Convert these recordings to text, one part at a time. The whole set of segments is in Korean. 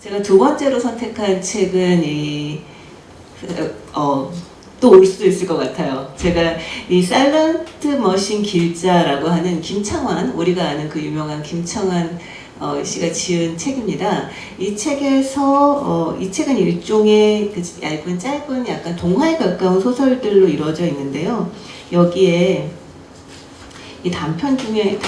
제가 두 번째로 선택한 책은 또 올 수도 있을 것 같아요. 제가 이 사일런트 머신 길자라고 하는 김창완, 우리가 아는 그 유명한 김창완 씨가 지은 책입니다. 이 책에서 이 책은 일종의 그 얇은 짧은 약간 동화에 가까운 소설들로 이루어져 있는데요. 여기에 이 단편 중에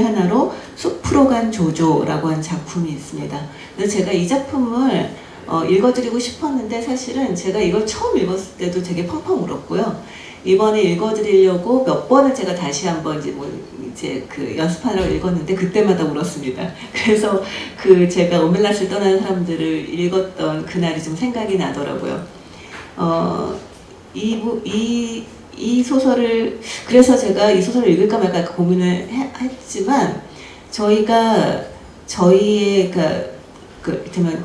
하나로 숲으로 간 조조라고 하는 작품이 있습니다. 그래서 제가 이 작품을 읽어드리고 싶었는데 사실은 제가 이걸 처음 읽었을 때도 되게 펑펑 울었고요. 이번에 읽어드리려고 몇 번을 제가 다시 한번 이제 그 연습하라고 읽었는데 그때마다 울었습니다. 그래서 그 제가 오멜라스를 떠나는 사람들을 읽었던 그날이 좀 생각이 나더라고요. 이 소설을, 그래서 제가 이 소설을 읽을까 말까 고민을 했지만, 저희의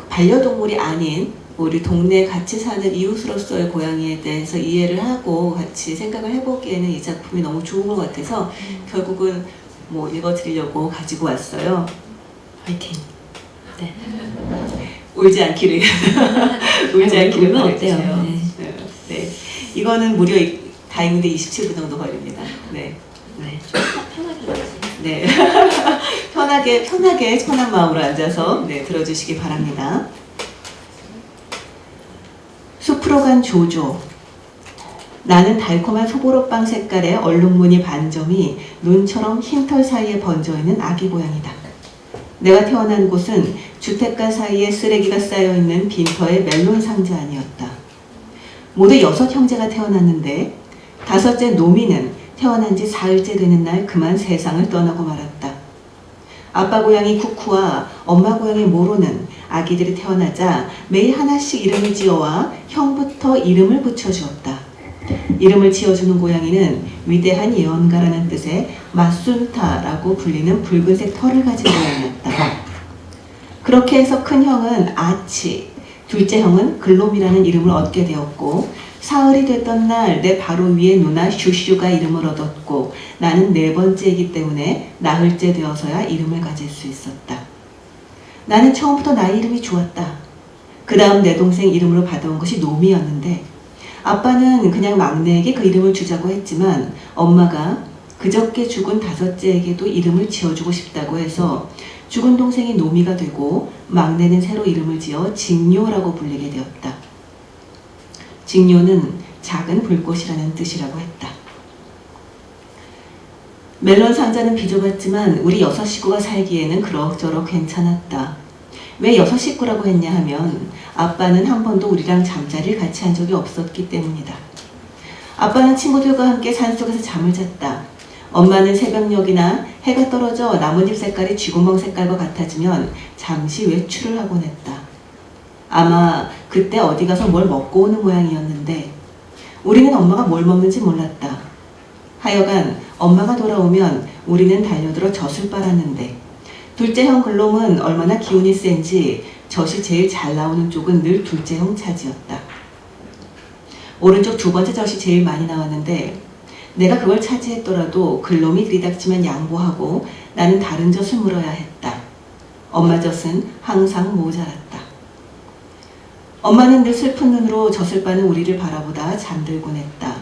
반려동물이 아닌 우리 동네에 같이 사는 이웃으로서의 고양이에 대해서 이해를 하고 같이 생각을 해보기에는 이 작품이 너무 좋은 것 같아서 결국은 뭐 읽어드리려고 가지고 왔어요. 화이팅. 네. 울지 않기를. 울지 않기를 울면 어때요? 네. 이거는 무려 다행인데 27분 정도 걸립니다. 네. 네. 좀 편하게. 네. 편한 마음으로 앉아서 들어주시기 바랍니다. 숲으로 간 조조. 나는 달콤한 소보로빵 색깔의 얼룩무늬 반점이 눈처럼 흰 털 사이에 번져있는 아기 고양이다. 내가 태어난 곳은 주택가 사이에 쓰레기가 쌓여있는 빈터의 멜론 상자 아니었다. 모두 6형제가 태어났는데 5째 노미는 태어난 지 사흘째 되는 날 그만 세상을 떠나고 말았다. 아빠 고양이 쿠쿠와 엄마 고양이 모로는 아기들이 태어나자 매일 하나씩 이름을 지어와 형부터 이름을 붙여주었다. 이름을 지어주는 고양이는 위대한 예언가라는 뜻의 마순타라고 불리는 붉은색 털을 가진 고양이였다. 그렇게 해서 큰 형은 아치, 둘째 형은 글롬이라는 이름을 얻게 되었고 사흘이 됐던 날 내 바로 위에 누나 슈슈가 이름을 얻었고 나는 4번째이기 때문에 나흘째 되어서야 이름을 가질 수 있었다. 나는 처음부터 나의 이름이 좋았다. 그 다음 내 동생 이름으로 받아온 것이 노미였는데 아빠는 그냥 막내에게 그 이름을 주자고 했지만 엄마가 그저께 죽은 5째에게도 이름을 지어주고 싶다고 해서 죽은 동생이 노미가 되고 막내는 새로 이름을 지어 직뇨라고 불리게 되었다. 직뇨는 작은 불꽃이라는 뜻이라고 했다. 멜론 상자는 비좁았지만 우리 6 식구가 살기에는 그럭저럭 괜찮았다. 왜 6 식구라고 했냐 하면 아빠는 한 번도 우리랑 잠자리를 같이 한 적이 없었기 때문이다. 아빠는 친구들과 함께 산속에서 잠을 잤다. 엄마는 새벽녘이나 해가 떨어져 나뭇잎 색깔이 쥐구멍 색깔과 같아지면 잠시 외출을 하곤 했다. 아마 그때 어디 가서 뭘 먹고 오는 모양이었는데 우리는 엄마가 뭘 먹는지 몰랐다. 하여간 엄마가 돌아오면 우리는 달려들어 젖을 빨았는데 둘째 형 글롬은 얼마나 기운이 센지 젖이 제일 잘 나오는 쪽은 늘 둘째 형 차지였다. 오른쪽 2번째 젖이 제일 많이 나왔는데 내가 그걸 차지했더라도 글롬이 들이닥치면 양보하고 나는 다른 젖을 물어야 했다. 엄마 젖은 항상 모자랐다. 엄마는 늘 슬픈 눈으로 젖을 빠는 우리를 바라보다 잠들곤 했다.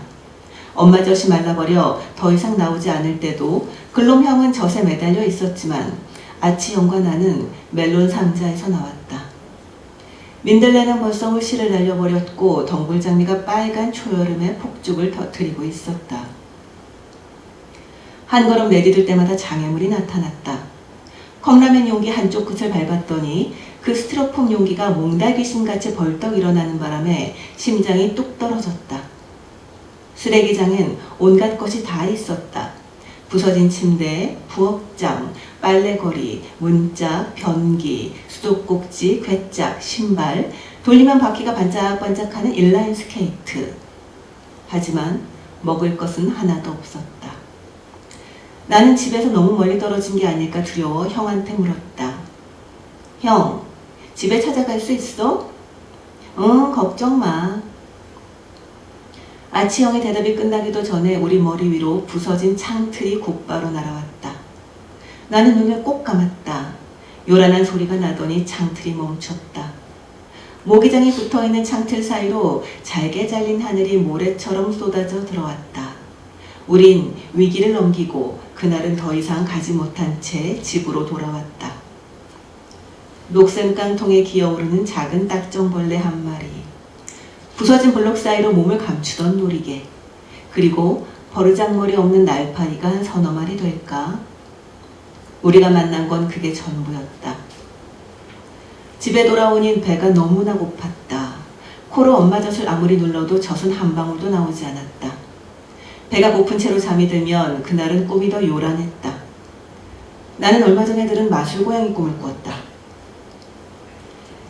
엄마 젖이 말라버려 더 이상 나오지 않을 때도 글롬 형은 젖에 매달려 있었지만 아치 형과 나는 멜론 상자에서 나왔다. 민들레는 벌써 물씨를 날려버렸고 덩굴장미가 빨간 초여름의 폭죽을 터뜨리고 있었다. 한 걸음 내디딜 때마다 장애물이 나타났다. 컵라면 용기 한쪽 끝을 밟았더니 그 스티로폼 용기가 몽달 귀신같이 벌떡 일어나는 바람에 심장이 뚝 떨어졌다. 쓰레기장엔 온갖 것이 다 있었다. 부서진 침대, 부엌장, 빨래거리, 문짝, 변기, 수도꼭지, 괴짝, 신발, 돌리면 바퀴가 반짝반짝하는 인라인 스케이트. 하지만 먹을 것은 하나도 없었다. 나는 집에서 너무 멀리 떨어진 게 아닐까 두려워 형한테 물었다. 형, 집에 찾아갈 수 있어? 응, 걱정 마. 아치 형의 대답이 끝나기도 전에 우리 머리 위로 부서진 창틀이 곧바로 날아왔다. 나는 눈을 꼭 감았다. 요란한 소리가 나더니 창틀이 멈췄다. 모기장이 붙어있는 창틀 사이로 잘게 잘린 하늘이 모래처럼 쏟아져 들어왔다. 우린 위기를 넘기고 그날은 더 이상 가지 못한 채 집으로 돌아왔다. 녹슨 깡통에 기어오르는 작은 딱정벌레 한 마리, 부서진 블록 사이로 몸을 감추던 놀이개, 그리고 버르장머리 없는 날파리가 한 서너 마리 될까? 우리가 만난 건 그게 전부였다. 집에 돌아오니 배가 너무나 고팠다. 코로 엄마 젖을 아무리 눌러도 젖은 한 방울도 나오지 않았다. 배가 고픈 채로 잠이 들면 그날은 꿈이 더 요란했다. 나는 얼마 전에 들은 마술 고양이 꿈을 꿨다.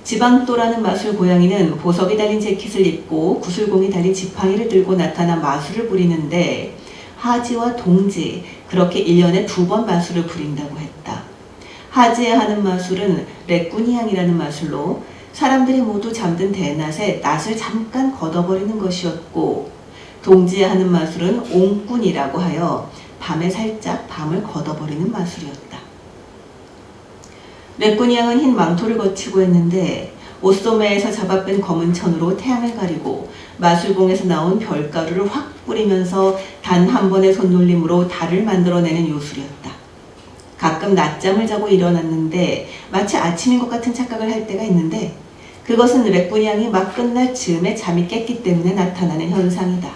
지방또라는 마술 고양이는 보석이 달린 재킷을 입고 구슬공이 달린 지팡이를 들고 나타나 마술을 부리는데 하지와 동지, 그렇게 1년에 2번 마술을 부린다고 했다. 하지에 하는 마술은 레꾸니앙이라는 마술로 사람들이 모두 잠든 대낮에 낫을 잠깐 걷어버리는 것이었고, 동지에 하는 마술은 옹꾼이라고 하여 밤에 살짝 밤을 걷어버리는 마술이었다. 레꾸니앙은 흰 망토를 거치고 했는데 옷소매에서 잡아뺀 검은 천으로 태양을 가리고 마술봉에서 나온 별가루를 확 뿌리면서 단 한 번의 손놀림으로 달을 만들어내는 요술이었다. 가끔 낮잠을 자고 일어났는데 마치 아침인 것 같은 착각을 할 때가 있는데 그것은 레꾸니앙이 막 끝날 즈음에 잠이 깼기 때문에 나타나는 현상이다.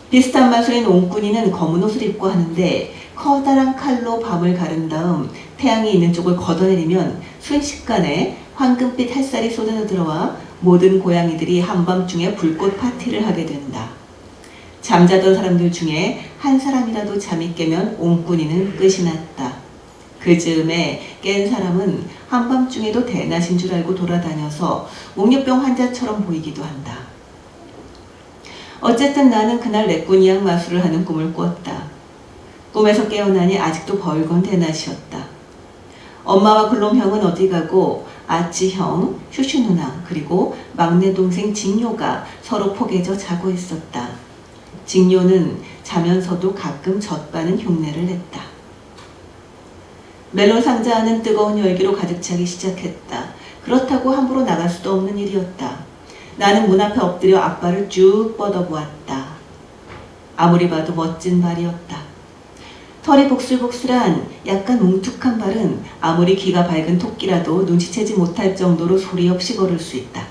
비슷한 마술인 옹꾼이는 검은 옷을 입고 하는데 커다란 칼로 밤을 가른 다음 태양이 있는 쪽을 걷어내리면 순식간에 황금빛 햇살이 쏟아져 들어와 모든 고양이들이 한밤중에 불꽃 파티를 하게 된다. 잠자던 사람들 중에 한 사람이라도 잠이 깨면 옹꾼이는 끝이 났다. 그 즈음에 깬 사람은 한밤중에도 대낮인 줄 알고 돌아다녀서 옥류병 환자처럼 보이기도 한다. 어쨌든 나는 그날 레꾸니앙 마술을 하는 꿈을 꿨다. 꿈에서 깨어나니 아직도 벌건 대낮이었다. 엄마와 글롬 형은 어디 가고 아치 형, 슈슈 누나, 그리고 막내 동생 직료가 서로 포개져 자고 있었다. 직료는 자면서도 가끔 젖바는 흉내를 냈다. 멜론 상자 안은 뜨거운 열기로 가득 차기 시작했다. 그렇다고 함부로 나갈 수도 없는 일이었다. 나는 문 앞에 엎드려 아빠를 쭉 뻗어보았다. 아무리 봐도 멋진 발이었다. 털이 복슬복슬한 약간 뭉툭한 발은 아무리 귀가 밝은 토끼라도 눈치채지 못할 정도로 소리 없이 걸을 수 있다.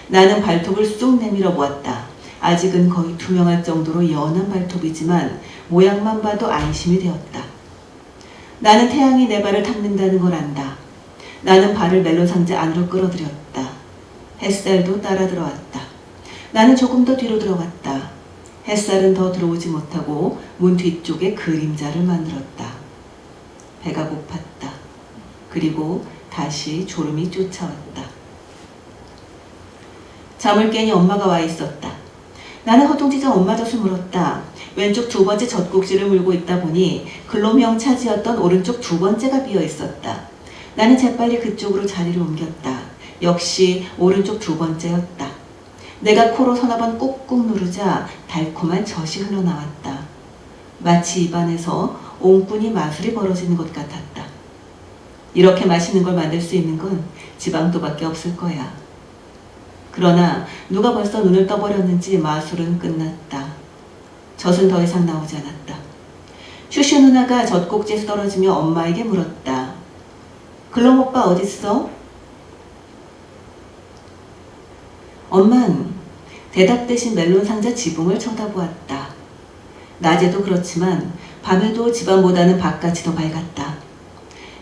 나는 발톱을 쑥 내밀어 보았다. 아직은 거의 투명할 정도로 연한 발톱이지만 모양만 봐도 안심이 되었다. 나는 태양이 내 발을 닦는다는 걸 안다. 나는 발을 멜론 상자 안으로 끌어들였다. 햇살도 따라 들어왔다. 나는 조금 더 뒤로 들어갔다. 햇살은 더 들어오지 못하고 문 뒤쪽에 그림자를 만들었다. 배가 고팠다. 그리고 다시 졸음이 쫓아왔다. 잠을 깨니 엄마가 와 있었다. 나는 허둥지둥 엄마 젖을 물었다. 왼쪽 2번째 젖꼭지를 물고 있다 보니 글롬형 차지였던 오른쪽 2번째가 비어 있었다. 나는 재빨리 그쪽으로 자리를 옮겼다. 역시 오른쪽 2번째였다. 내가 코로 서너 번 꾹꾹 누르자 달콤한 젖이 흘러나왔다. 마치 입안에서 옹꾼이 마술이 벌어지는 것 같았다. 이렇게 맛있는 걸 만들 수 있는 건 지방도밖에 없을 거야. 그러나 누가 벌써 눈을 떠버렸는지 마술은 끝났다. 젖은 더 이상 나오지 않았다. 슈슈 누나가 젖꼭지에서 떨어지며 엄마에게 물었다. 글롬 오빠 어딨어? 엄만 대답 대신 멜론 상자 지붕을 쳐다보았다. 낮에도 그렇지만 밤에도 집안보다는 바깥이 더 밝았다.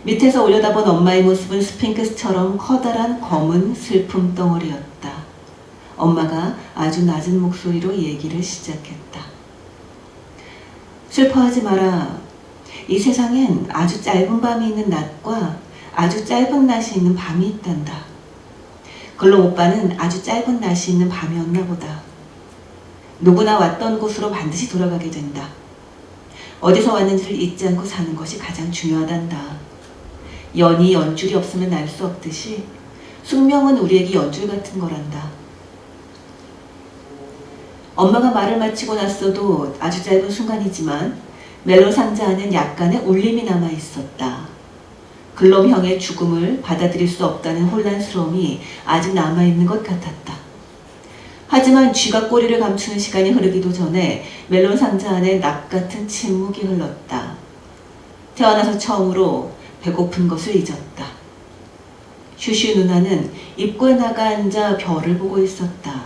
밑에서 올려다본 엄마의 모습은 스핑크스처럼 커다란 검은 슬픔 덩어리였다. 엄마가 아주 낮은 목소리로 얘기를 시작했다. 슬퍼하지 마라. 이 세상엔 아주 짧은 밤이 있는 낮과 아주 짧은 낮이 있는 밤이 있단다. 글롬 오빠는 아주 짧은 낮이 있는 밤이었나 보다. 누구나 왔던 곳으로 반드시 돌아가게 된다. 어디서 왔는지를 잊지 않고 사는 것이 가장 중요하단다. 연이 연줄이 없으면 알 수 없듯이 숙명은 우리에게 연줄 같은 거란다. 엄마가 말을 마치고 났어도 아주 짧은 순간이지만 멜론 상자 안엔 약간의 울림이 남아 있었다. 글롬형의 죽음을 받아들일 수 없다는 혼란스러움이 아직 남아있는 것 같았다. 하지만 쥐가 꼬리를 감추는 시간이 흐르기도 전에 멜론 상자 안에 낙 같은 침묵이 흘렀다. 태어나서 처음으로 배고픈 것을 잊었다. 슈슈 누나는 입구에 나가 앉아 별을 보고 있었다.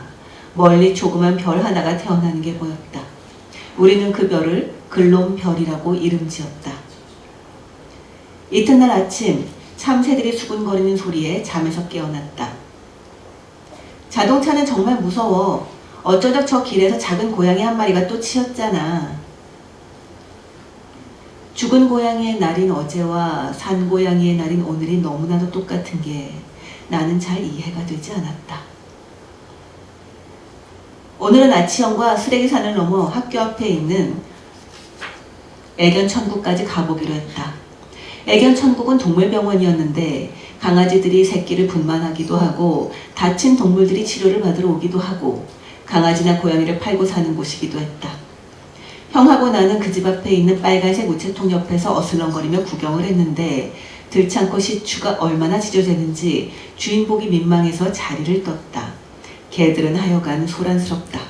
멀리 조그만 별 하나가 태어나는 게 보였다. 우리는 그 별을 글롬별이라고 이름 지었다. 이튿날 아침 참새들이 수군거리는 소리에 잠에서 깨어났다. 자동차는 정말 무서워. 어쩌다 저 길에서 작은 고양이 한 마리가 또 치였잖아. 죽은 고양이의 날인 어제와 산 고양이의 날인 오늘이 너무나도 똑같은 게 나는 잘 이해가 되지 않았다. 오늘은 아치형과 쓰레기산을 넘어 학교 앞에 있는 애견천국까지 가보기로 했다. 애견천국은 동물병원이었는데 강아지들이 새끼를 분만하기도 하고 다친 동물들이 치료를 받으러 오기도 하고 강아지나 고양이를 팔고 사는 곳이기도 했다. 형하고 나는 그 집 앞에 있는 빨간색 우체통 옆에서 어슬렁거리며 구경을 했는데 들창고 시추가 얼마나 지저대는지 주인복이 민망해서 자리를 떴다. 개들은 하여간 소란스럽다.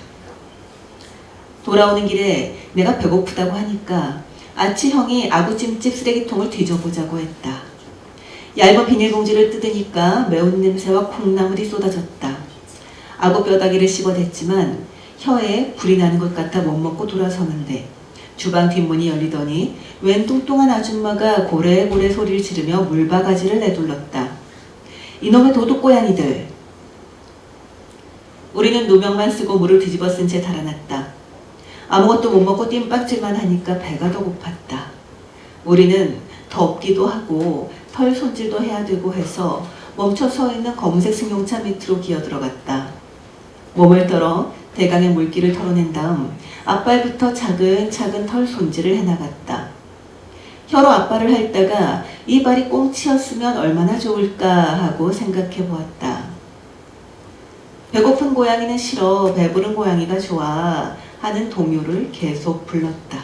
돌아오는 길에 내가 배고프다고 하니까 아치 형이 아구찜집 쓰레기통을 뒤져보자고 했다. 얇은 비닐봉지를 뜯으니까 매운 냄새와 콩나물이 쏟아졌다. 아구 뼈다귀를 씹어댔지만 혀에 불이 나는 것 같아 못 먹고 돌아서는데 주방 뒷문이 열리더니 웬 뚱뚱한 아줌마가 고래고래 소리를 지르며 물바가지를 내둘렀다. 이놈의 도둑고양이들! 우리는 누명만 쓰고 물을 뒤집어 쓴 채 달아났다. 아무것도 못 먹고 뜀박질만 하니까 배가 더 고팠다. 우리는 덥기도 하고 털 손질도 해야 되고 해서 멈춰 서 있는 검은색 승용차 밑으로 기어들어갔다. 몸을 떨어 대강의 물기를 털어낸 다음 앞발부터 차근차근 털 손질을 해나갔다. 혀로 앞발을 핥다가 이 발이 꽁치였으면 얼마나 좋을까 하고 생각해 보았다. 배고픈 고양이는 싫어, 배부른 고양이가 좋아 하는 동요를 계속 불렀다.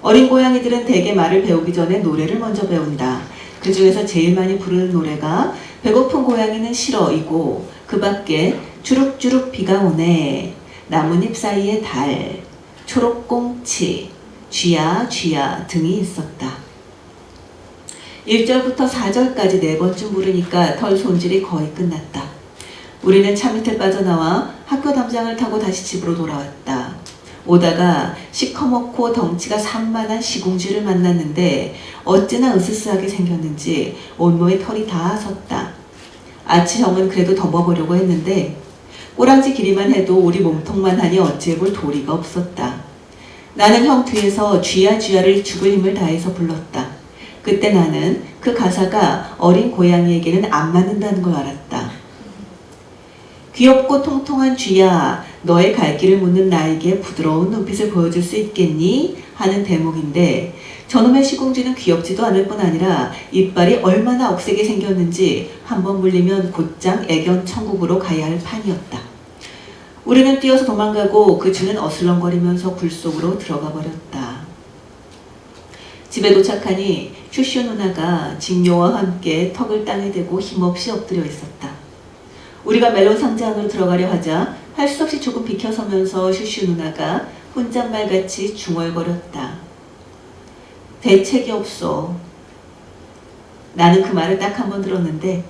어린 고양이들은 대개 말을 배우기 전에 노래를 먼저 배운다. 그 중에서 제일 많이 부르는 노래가 배고픈 고양이는 싫어이고 그 밖에 주룩주룩 비가 오네, 나뭇잎 사이에 달, 초록꽁치, 쥐야 쥐야 등이 있었다. 1절부터 4절까지 4번쯤 부르니까 털 손질이 거의 끝났다. 우리는 차 밑을 빠져나와 학교 담장을 타고 다시 집으로 돌아왔다. 오다가 시커멓고 덩치가 산만한 시궁쥐를 만났는데 어찌나 으스스하게 생겼는지 온몸에 털이 다 섰다. 아치 형은 그래도 덮어보려고 했는데 꼬랑지 길이만 해도 우리 몸통만 하니 어찌해볼 도리가 없었다. 나는 형 뒤에서 쥐야 쥐야를 죽을 힘을 다해서 불렀다. 그때 나는 그 가사가 어린 고양이에게는 안 맞는다는 걸 알았다. 귀엽고 통통한 쥐야, 너의 갈 길을 묻는 나에게 부드러운 눈빛을 보여줄 수 있겠니? 하는 대목인데 저놈의 시궁쥐는 귀엽지도 않을 뿐 아니라 이빨이 얼마나 억세게 생겼는지 한번 물리면 곧장 애견 천국으로 가야 할 판이었다. 우리는 뛰어서 도망가고 그 쥐는 어슬렁거리면서 굴 속으로 들어가 버렸다. 집에 도착하니 슈슈 누나가 직녀와 함께 턱을 땅에 대고 힘없이 엎드려 있었다. 우리가 멜론 상자 안으로 들어가려 하자 할 수 없이 조금 비켜서면서 슈슈 누나가 혼잣말같이 중얼거렸다. 대책이 없어. 나는 그 말을 딱 한 번 들었는데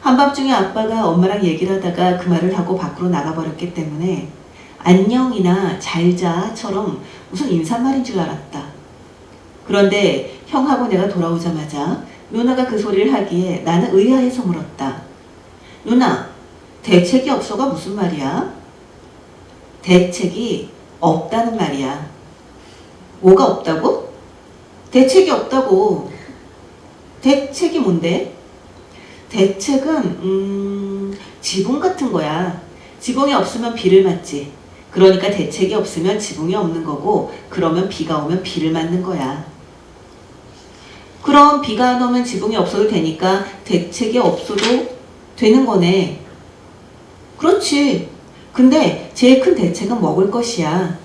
한밤중에 아빠가 엄마랑 얘기를 하다가 그 말을 하고 밖으로 나가버렸기 때문에 안녕이나 잘자처럼 무슨 인사말인 줄 알았다. 그런데 형하고 내가 돌아오자마자 누나가 그 소리를 하기에 나는 의아해서 물었다. 누나, 대책이 없어가 무슨 말이야? 대책이 없다는 말이야. 뭐가 없다고? 대책이 없다고. 대책이 뭔데? 대책은 지붕 같은 거야. 지붕이 없으면 비를 맞지. 그러니까 대책이 없으면 지붕이 없는 거고 그러면 비가 오면 비를 맞는 거야. 그럼 비가 안 오면 지붕이 없어도 되니까 대책이 없어도 되는 거네. 그렇지. 근데 제일 큰 대책은 먹을 것이야.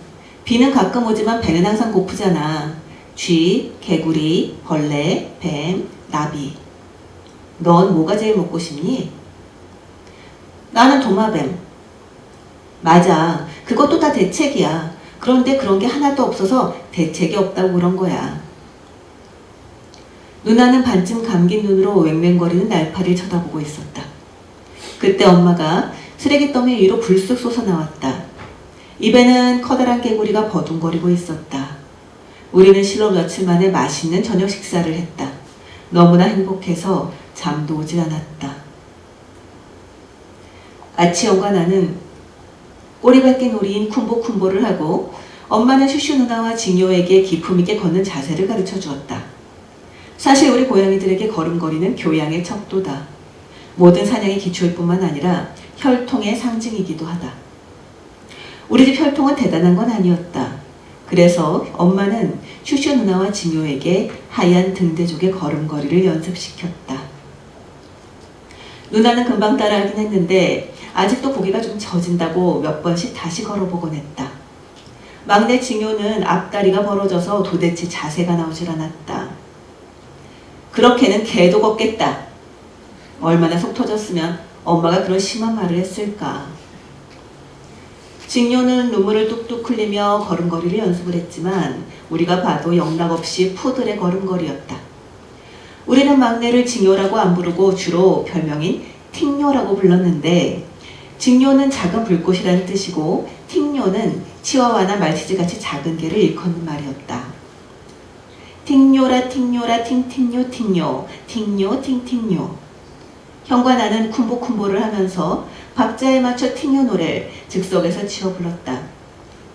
비는 가끔 오지만 배는 항상 고프잖아. 쥐, 개구리, 벌레, 뱀, 나비. 넌 뭐가 제일 먹고 싶니? 나는 도마뱀. 맞아. 그것도 다 대책이야. 그런데 그런 게 하나도 없어서 대책이 없다고 그런 거야. 누나는 반쯤 감긴 눈으로 왱왱거리는 날파리를 쳐다보고 있었다. 그때 엄마가 쓰레기 더미 위로 불쑥 솟아나왔다. 입에는 커다란 개구리가 버둥거리고 있었다. 우리는 실로 며칠 만에 맛있는 저녁 식사를 했다. 너무나 행복해서 잠도 오질 않았다. 아치형과 나는 꼬리밟기 놀이인 쿵보쿵보를 하고 엄마는 슈슈 누나와 징요에게 기품있게 걷는 자세를 가르쳐 주었다. 사실 우리 고양이들에게 걸음걸이는 교양의 척도다. 모든 사냥의 기초일 뿐만 아니라 혈통의 상징이기도 하다. 우리 집 혈통은 대단한 건 아니었다. 그래서 엄마는 슈슈 누나와 징요에게 하얀 등대족의 걸음걸이를 연습시켰다. 누나는 금방 따라하긴 했는데 아직도 고개가 좀 젖은다고 몇 번씩 다시 걸어보곤 했다. 막내 징요는 앞다리가 벌어져서 도대체 자세가 나오질 않았다. 그렇게는 개도 걷겠다. 얼마나 속 터졌으면 엄마가 그런 심한 말을 했을까. 징요는 눈물을 뚝뚝 흘리며 걸음걸이를 연습을 했지만 우리가 봐도 영락없이 푸들의 걸음걸이였다. 우리는 막내를 징요라고 안 부르고 주로 별명인 팅요라고 불렀는데 징요는 작은 불꽃이라는 뜻이고 팅요는 치와와나 말티즈같이 작은 개를 일컫는 말이었다. 팅요라 팅요라 팅팅요 팅요 팅요 팅팅요. 형과 나는 쿵보쿵보를 하면서 박자에 맞춰 팅요 노래를 즉석에서 지어 불렀다.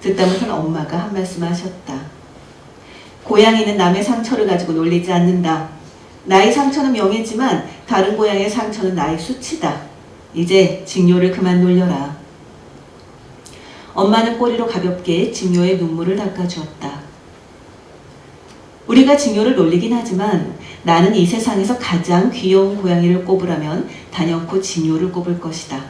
듣다못한 엄마가 한 말씀 하셨다. 고양이는 남의 상처를 가지고 놀리지 않는다. 나의 상처는 명예지만 다른 고양이의 상처는 나의 수치다. 이제 징요를 그만 놀려라. 엄마는 꼬리로 가볍게 징요의 눈물을 닦아주었다. 우리가 징요를 놀리긴 하지만 나는 이 세상에서 가장 귀여운 고양이를 꼽으라면 단연코 징요를 꼽을 것이다.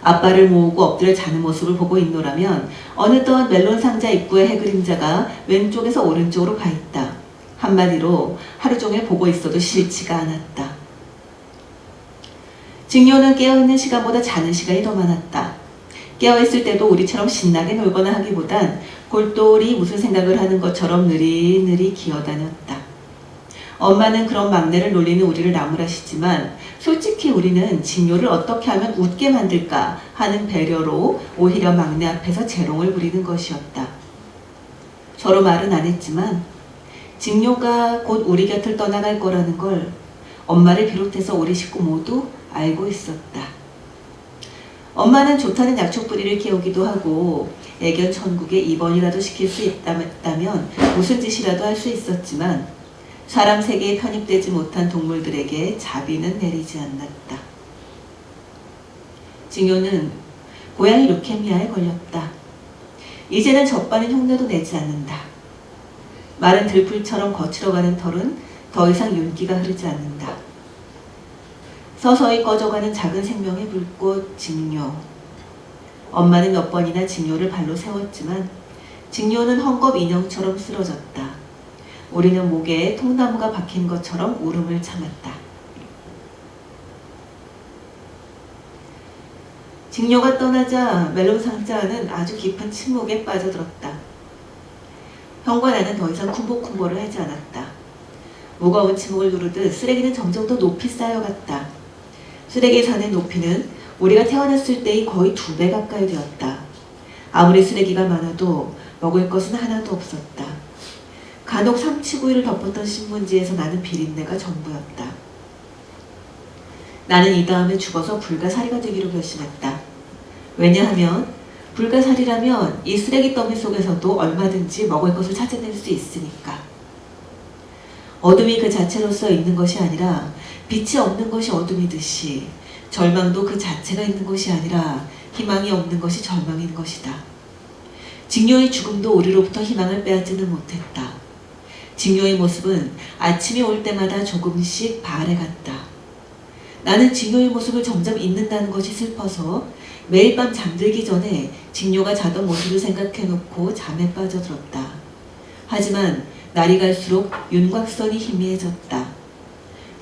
아빠를 모으고 엎드려 자는 모습을 보고 있노라면 어느덧 멜론 상자 입구의 해그림자가 왼쪽에서 오른쪽으로 가 있다. 한마디로 하루 종일 보고 있어도 싫지가 않았다. 징요는 깨어있는 시간보다 자는 시간이 더 많았다. 깨어있을 때도 우리처럼 신나게 놀거나 하기보단 골똘히 무슨 생각을 하는 것처럼 느릿느릿 기어다녔다. 엄마는 그런 막내를 놀리는 우리를 나무라시지만 솔직히 우리는 징요를 어떻게 하면 웃게 만들까 하는 배려로 오히려 막내 앞에서 재롱을 부리는 것이었다. 서로 말은 안 했지만 징요가 곧 우리 곁을 떠나갈 거라는 걸 엄마를 비롯해서 우리 식구 모두 알고 있었다. 엄마는 좋다는 약초뿌리를 키우기도 하고 애견 천국에 입원이라도 시킬 수 있다면 무슨 짓이라도 할 수 있었지만 사람 세계에 편입되지 못한 동물들에게 자비는 내리지 않았다. 징요는 고양이 루케미아에 걸렸다. 이제는 젖바는 흉내도 내지 않는다. 마른 들풀처럼 거칠어가는 털은 더 이상 윤기가 흐르지 않는다. 서서히 꺼져가는 작은 생명의 불꽃 징요. 엄마는 몇 번이나 징요를 발로 세웠지만 징요는 헝겊 인형처럼 쓰러졌다. 우리는 목에 통나무가 박힌 것처럼 울음을 참았다. 징요가 떠나자 멜론 상자 안은 아주 깊은 침묵에 빠져들었다. 형과 나는 더 이상 쿵보쿵보를 하지 않았다. 무거운 침묵을 누르듯 쓰레기는 점점 더 높이 쌓여갔다. 쓰레기 산의 높이는 우리가 태어났을 때의 거의 2배 가까이 되었다. 아무리 쓰레기가 많아도 먹을 것은 하나도 없었다. 간혹 삼치구이를 덮었던 신문지에서 나는 비린내가 전부였다. 나는 이 다음에 죽어서 불가사리가 되기로 결심했다. 왜냐하면 불가사리라면 이 쓰레기 더미 속에서도 얼마든지 먹을 것을 찾아낼 수 있으니까. 어둠이 그 자체로서 있는 것이 아니라 빛이 없는 것이 어둠이듯이 절망도 그 자체가 있는 것이 아니라 희망이 없는 것이 절망인 것이다. 징요의 죽음도 우리로부터 희망을 빼앗지는 못했다. 징요의 모습은 아침이 올 때마다 조금씩 발해갔다. 나는 징요의 모습을 점점 잊는다는 것이 슬퍼서 매일 밤 잠들기 전에 징요가 자던 모습을 생각해놓고 잠에 빠져들었다. 하지만 날이 갈수록 윤곽선이 희미해졌다.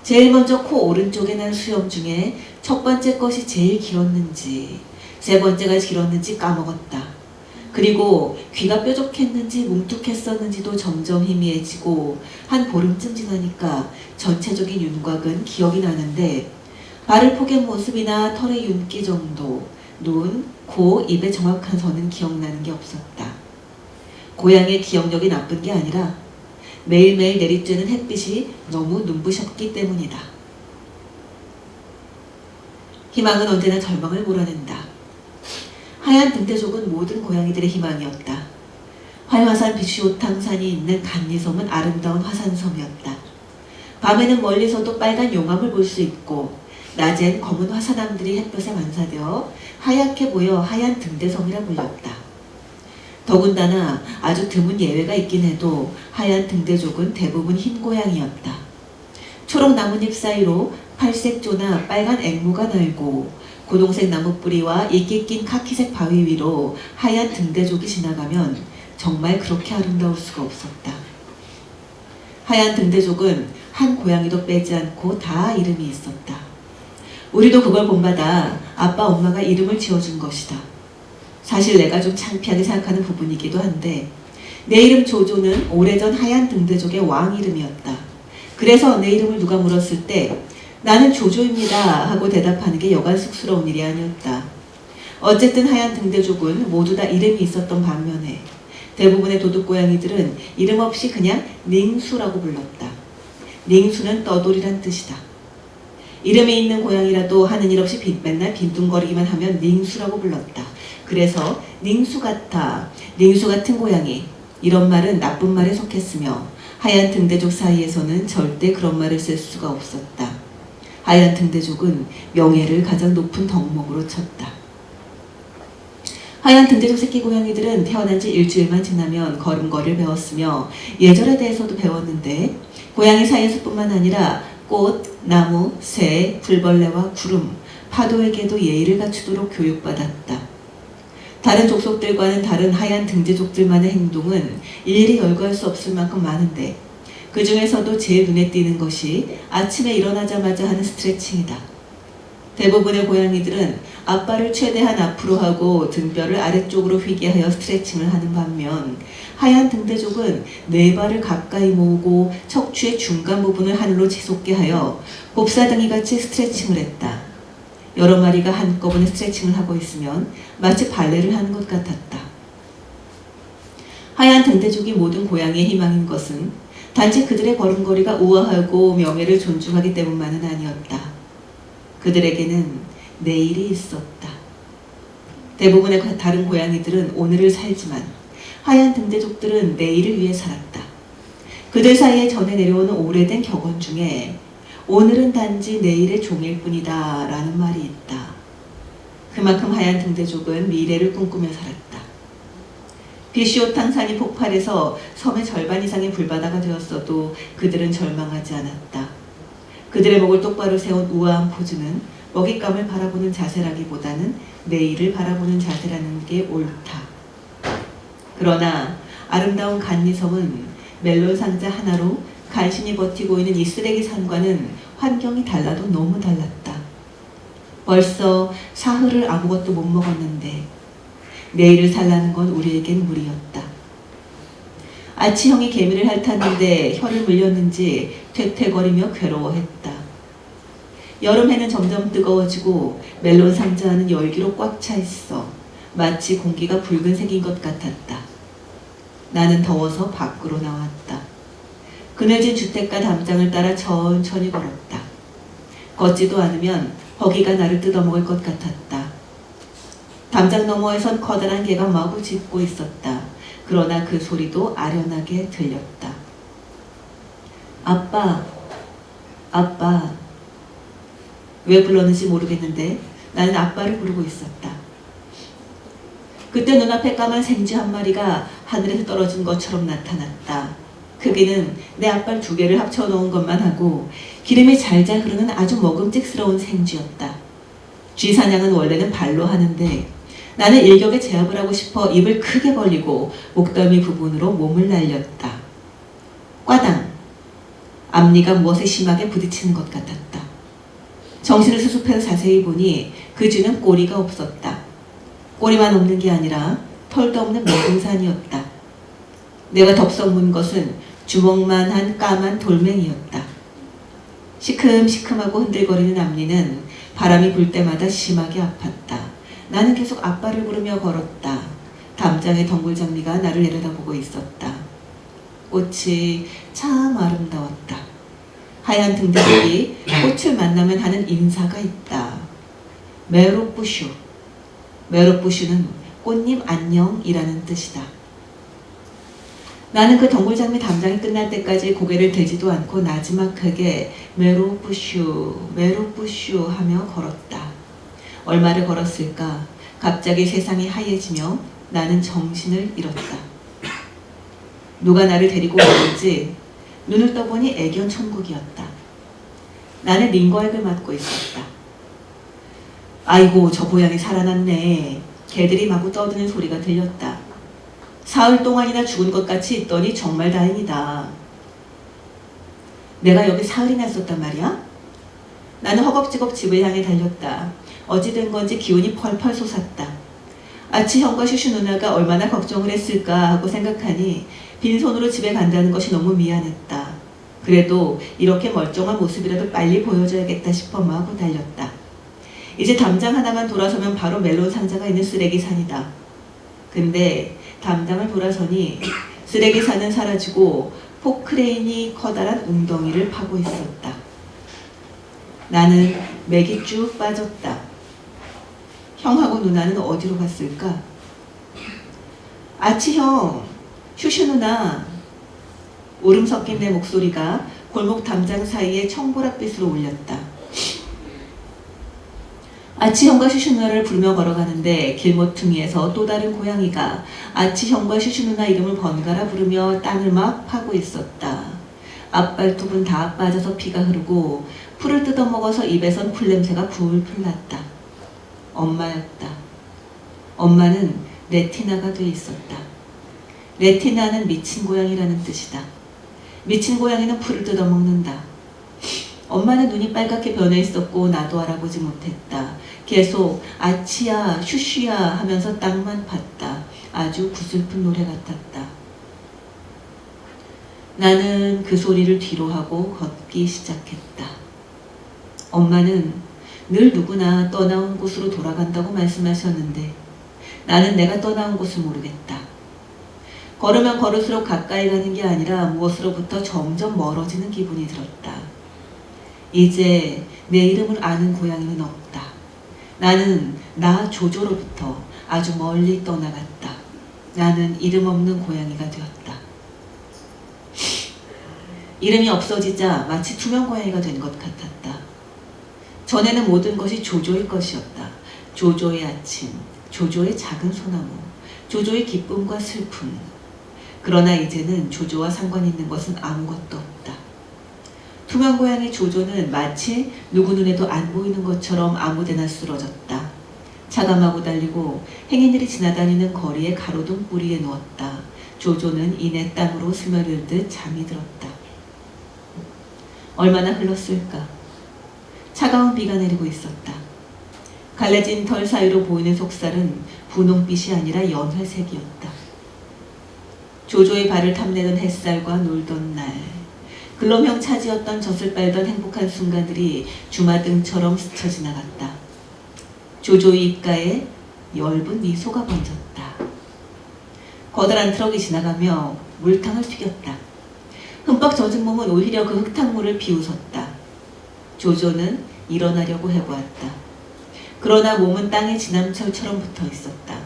제일 먼저 코 오른쪽에 난 수염 중에 첫 번째 것이 제일 길었는지 세 번째가 길었는지 까먹었다. 그리고 귀가 뾰족했는지 뭉툭했었는지도 점점 희미해지고 한 보름쯤 지나니까 전체적인 윤곽은 기억이 나는데 발을 포갠 모습이나 털의 윤기 정도, 눈, 코, 입의 정확한 선은 기억나는 게 없었다. 고양이의 기억력이 나쁜 게 아니라 매일매일 내리쬐는 햇빛이 너무 눈부셨기 때문이다. 희망은 언제나 절망을 몰아낸다. 하얀 등대족은 모든 고양이들의 희망이었다. 활화산 비슈오탕산이 있는 간니섬은 아름다운 화산섬이었다. 밤에는 멀리서도 빨간 용암을 볼 수 있고 낮엔 검은 화산암들이 햇볕에 반사되어 하얗게 보여 하얀 등대섬이라 불렸다. 더군다나 아주 드문 예외가 있긴 해도 하얀 등대족은 대부분 흰 고양이였다. 초록 나뭇잎 사이로 팔색조나 빨간 앵무가 날고 고동색 나무뿌리와 이끼 낀 카키색 바위 위로 하얀 등대족이 지나가면 정말 그렇게 아름다울 수가 없었다. 하얀 등대족은 한 고양이도 빼지 않고 다 이름이 있었다. 우리도 그걸 본받아 아빠 엄마가 이름을 지어준 것이다. 사실 내가 좀 창피하게 생각하는 부분이기도 한데 내 이름 조조는 오래전 하얀 등대족의 왕 이름이었다. 그래서 내 이름을 누가 물었을 때 나는 조조입니다 하고 대답하는 게 여간 쑥스러운 일이 아니었다. 어쨌든 하얀 등대족은 모두 다 이름이 있었던 반면에 대부분의 도둑고양이들은 이름 없이 그냥 닝수라고 불렀다. 닝수는 떠돌이란 뜻이다. 이름이 있는 고양이라도 하는 일 없이 맨날 빈둥거리기만 하면 닝수라고 불렀다. 그래서 닝수 같아, 닝수 같은 고양이 이런 말은 나쁜 말에 속했으며 하얀 등대족 사이에서는 절대 그런 말을 쓸 수가 없었다. 하얀 등대족은 명예를 가장 높은 덕목으로 쳤다. 하얀 등대족 새끼 고양이들은 태어난 지 일주일만 지나면 걸음걸이를 배웠으며 예절에 대해서도 배웠는데 고양이 사이에서뿐만 아니라 꽃, 나무, 새, 불벌레와 구름, 파도에게도 예의를 갖추도록 교육받았다. 다른 족속들과는 다른 하얀 등대족들만의 행동은 일일이 열거할 수 없을 만큼 많은데 그 중에서도 제일 눈에 띄는 것이 아침에 일어나자마자 하는 스트레칭이다. 대부분의 고양이들은 앞발을 최대한 앞으로 하고 등뼈를 아래쪽으로 휘게 하여 스트레칭을 하는 반면 하얀 등대족은 네 발을 가까이 모으고 척추의 중간 부분을 하늘로 치솟게 하여 곱사등이 같이 스트레칭을 했다. 여러 마리가 한꺼번에 스트레칭을 하고 있으면 마치 발레를 하는 것 같았다. 하얀 등대족이 모든 고양이의 희망인 것은 단지 그들의 걸음걸이가 우아하고 명예를 존중하기 때문만은 아니었다. 그들에게는 내일이 있었다. 대부분의 다른 고양이들은 오늘을 살지만 하얀 등대족들은 내일을 위해 살았다. 그들 사이에 전해 내려오는 오래된 격언 중에 오늘은 단지 내일의 종일 뿐이다 라는 말이 있다. 그만큼 하얀 등대족은 미래를 꿈꾸며 살았다. 비슈오탕산이 폭발해서 섬의 절반 이상이 불바다가 되었어도 그들은 절망하지 않았다. 그들의 목을 똑바로 세운 우아한 포즈는 먹잇감을 바라보는 자세라기보다는 내일을 바라보는 자세라는 게 옳다. 그러나 아름다운 간니섬은 멜론 상자 하나로 간신히 버티고 있는 이 쓰레기 산과는 환경이 달라도 너무 달랐다. 벌써 사흘을 아무것도 못 먹었는데 내일을 살라는 건 우리에겐 무리였다. 아치형이 개미를 핥았는데 혀를 물렸는지 퇴퇴거리며 괴로워했다. 여름에는 점점 뜨거워지고 멜론 상자 안은 열기로 꽉 차 있어 마치 공기가 붉은색인 것 같았다. 나는 더워서 밖으로 나왔다. 그늘진 주택가 담장을 따라 천천히 걸었다. 걷지도 않으면 허기가 나를 뜯어먹을 것 같았다. 담장 너머에선 커다란 개가 마구 짖고 있었다. 그러나 그 소리도 아련하게 들렸다. 아빠, 아빠. 왜 불렀는지 모르겠는데 나는 아빠를 부르고 있었다. 그때 눈앞에 까만 생쥐 한 마리가 하늘에서 떨어진 것처럼 나타났다. 크기는 내 앞발 2개를 합쳐 놓은 것만 하고 기름이 잘잘 흐르는 아주 먹음직스러운 생쥐였다. 쥐 사냥은 원래는 발로 하는데 나는 일격에 제압을 하고 싶어 입을 크게 벌리고 목덜미 부분으로 몸을 날렸다. 꽈당. 앞니가 무엇에 심하게 부딪히는 것 같았다. 정신을 수습해서 자세히 보니 그 쥐는 꼬리가 없었다. 꼬리만 없는 게 아니라 털도 없는 맹산이었다. 내가 덥석 문 것은 주먹만한 까만 돌멩이였다. 시큼시큼하고 흔들거리는 앞니는 바람이 불 때마다 심하게 아팠다. 나는 계속 아빠를 부르며 걸었다. 담장의 덩굴장미가 나를 내려다보고 있었다. 꽃이 참 아름다웠다. 하얀 등대들이 꽃을 만나면 하는 인사가 있다. 메로뿌슈. 메로뿌슈는 꽃님 안녕이라는 뜻이다. 나는 그 덩굴장미 담장이 끝날 때까지 고개를 들지도 않고 나지막하게 메로뿌슈, 메로뿌슈 하며 걸었다. 얼마를 걸었을까? 갑자기 세상이 하얘지며 나는 정신을 잃었다. 누가 나를 데리고 오는지 눈을 떠보니 애견 천국이었다. 나는 링거액을 맞고 있었다. 아이고, 저 고양이 살아났네. 개들이 마구 떠드는 소리가 들렸다. 사흘 동안이나 죽은 것 같이 있더니 정말 다행이다. 내가 여기 사흘이나 있었단 말이야? 나는 허겁지겁 집을 향해 달렸다. 어찌 된 건지 기운이 펄펄 솟았다. 아치 형과 슈슈 누나가 얼마나 걱정을 했을까 하고 생각하니 빈손으로 집에 간다는 것이 너무 미안했다. 그래도 이렇게 멀쩡한 모습이라도 빨리 보여줘야겠다 싶어 마구 달렸다. 이제 담장 하나만 돌아서면 바로 멜론 상자가 있는 쓰레기산이다. 근데 담장을 돌아서니 쓰레기산은 사라지고 포크레인이 커다란 웅덩이를 파고 있었다. 나는 맥이 쭉 빠졌다. 형하고 누나는 어디로 갔을까? 아치 형, 슈슈 누나. 울음 섞인 내 목소리가 골목 담장 사이에 청보랏빛으로 울렸다. 아치 형과 슈슈 누나를 부르며 걸어가는데 길모퉁이에서 또 다른 고양이가 아치 형과 슈슈 누나 이름을 번갈아 부르며 땅을 막 파고 있었다. 앞발톱은 다 빠져서 피가 흐르고 풀을 뜯어먹어서 입에선 풀냄새가 풀풀 났다. 엄마였다. 엄마는 레티나가 돼 있었다. 레티나는 미친 고양이라는 뜻이다. 미친 고양이는 풀을 뜯어먹는다. 엄마는 눈이 빨갛게 변해 있었고 나도 알아보지 못했다. 계속 아치야 슈슈야 하면서 땅만 팠다. 아주 구슬픈 노래 같았다. 나는 그 소리를 뒤로 하고 걷기 시작했다. 엄마는 늘 누구나 떠나온 곳으로 돌아간다고 말씀하셨는데 나는 내가 떠나온 곳을 모르겠다. 걸으면 걸을수록 가까이 가는 게 아니라 무엇으로부터 점점 멀어지는 기분이 들었다. 이제 내 이름을 아는 고양이는 없다. 나는 나 조조로부터 아주 멀리 떠나갔다. 나는 이름 없는 고양이가 되었다. 이름이 없어지자 마치 투명 고양이가 된 것 같았다. 전에는 모든 것이 조조의 것이었다. 조조의 아침, 조조의 작은 소나무, 조조의 기쁨과 슬픔. 그러나 이제는 조조와 상관 있는 것은 아무것도 없다. 투명 고양이 조조는 마치 누구 눈에도 안 보이는 것처럼 아무데나 쓰러졌다. 차감하고 달리고 행인들이 지나다니는 거리에 가로등 뿌리에 누웠다. 조조는 이내 땅으로 스며들듯 잠이 들었다. 얼마나 흘렀을까? 차가운 비가 내리고 있었다. 갈라진 털 사이로 보이는 속살은 분홍빛이 아니라 연회색이었다. 조조의 발을 탐내던 햇살과 놀던 날, 글럼형 차지였던 젖을 빨던 행복한 순간들이 주마등처럼 스쳐 지나갔다. 조조의 입가에 엷은 미소가 번졌다. 거대한 트럭이 지나가며 물탕을 튀겼다. 흠뻑 젖은 몸은 오히려 그 흙탕물을 비웃었다. 조조는 일어나려고 해보았다. 그러나 몸은 땅에 지남철처럼 붙어 있었다.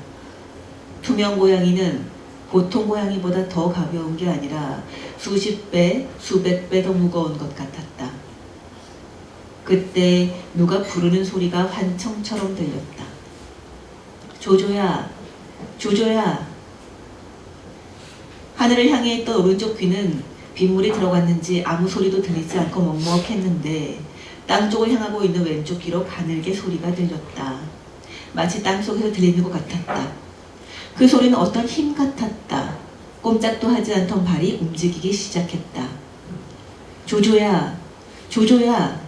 투명 고양이는 보통 고양이보다 더 가벼운 게 아니라 수십 배, 수백 배 더 무거운 것 같았다. 그때 누가 부르는 소리가 환청처럼 들렸다. 조조야, 조조야. 하늘을 향해 있던 오른쪽 귀는 빗물이 들어갔는지 아무 소리도 들리지 않고 먹먹했는데 땅 쪽을 향하고 있는 왼쪽 귀로 가늘게 소리가 들렸다. 마치 땅속에서 들리는 것 같았다. 그 소리는 어떤 힘 같았다. 꼼짝도 하지 않던 발이 움직이기 시작했다. 조조야, 조조야.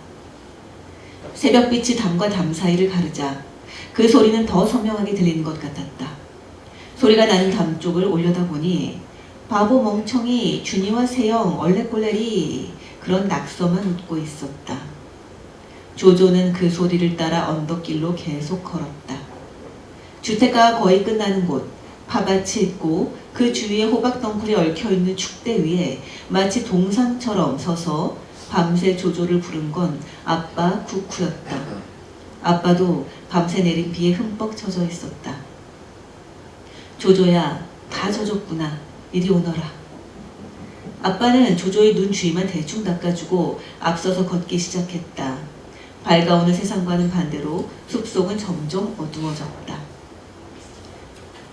새벽빛이 담과 담 사이를 가르자 그 소리는 더 선명하게 들리는 것 같았다. 소리가 나는 담 쪽을 올려다보니 바보 멍청이 준이와 세영 얼레꼴레리 그런 낙서만 웃고 있었다. 조조는 그 소리를 따라 언덕길로 계속 걸었다. 주택가가 거의 끝나는 곳, 팥밭이 있고 그 주위에 호박 덩굴이 얽혀있는 축대 위에 마치 동상처럼 서서 밤새 조조를 부른 건 아빠 쿠쿠였다. 아빠도 밤새 내린 비에 흠뻑 젖어 있었다. 조조야, 다 젖었구나. 이리 오너라. 아빠는 조조의 눈 주위만 대충 닦아주고 앞서서 걷기 시작했다. 밝아오는 세상과는 반대로 숲속은 점점 어두워졌다.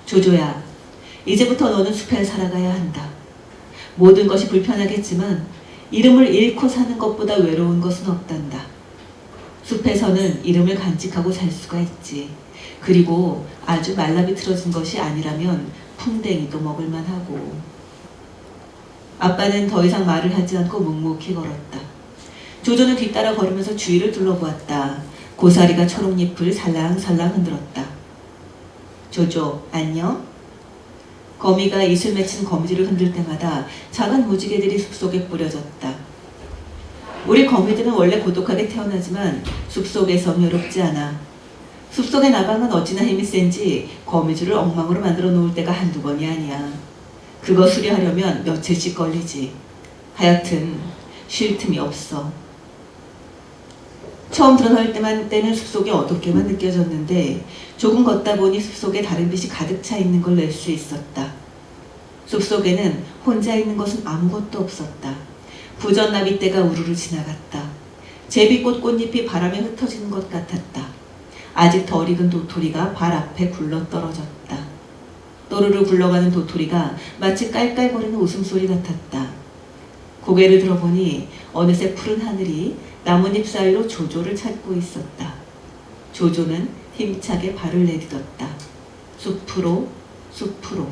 조조야, 이제부터 너는 숲에 살아가야 한다. 모든 것이 불편하겠지만 이름을 잃고 사는 것보다 외로운 것은 없단다. 숲에서는 이름을 간직하고 살 수가 있지. 그리고 아주 말라비틀어진 것이 아니라면 풍뎅이도 먹을만 하고. 아빠는 더 이상 말을 하지 않고 묵묵히 걸었다. 조조는 뒤따라 걸으면서 주위를 둘러보았다. 고사리가 초록잎을 살랑살랑 흔들었다. 조조, 안녕? 거미가 이슬 맺힌 거미줄을 흔들 때마다 작은 무지개들이 숲속에 뿌려졌다. 우리 거미들은 원래 고독하게 태어나지만 숲속에선 외롭지 않아. 숲속의 나방은 어찌나 힘이 센지 거미줄을 엉망으로 만들어 놓을 때가 한두 번이 아니야. 그거 수리하려면 며칠씩 걸리지. 하여튼 쉴 틈이 없어. 처음 들어설 때는 숲속이 어둡게만 느껴졌는데 조금 걷다 보니 숲속에 다른 빛이 가득 차 있는 걸 낼 수 있었다. 숲속에는 혼자 있는 것은 아무것도 없었다. 부전나비떼가 우르르 지나갔다. 제비꽃 꽃잎이 바람에 흩어지는 것 같았다. 아직 덜 익은 도토리가 발 앞에 굴러떨어졌다. 또르르 굴러가는 도토리가 마치 깔깔거리는 웃음소리 같았다. 고개를 들어보니 어느새 푸른 하늘이 나뭇잎 사이로 조조를 찾고 있었다. 조조는 힘차게 발을 내딛었다. 숲으로, 숲으로.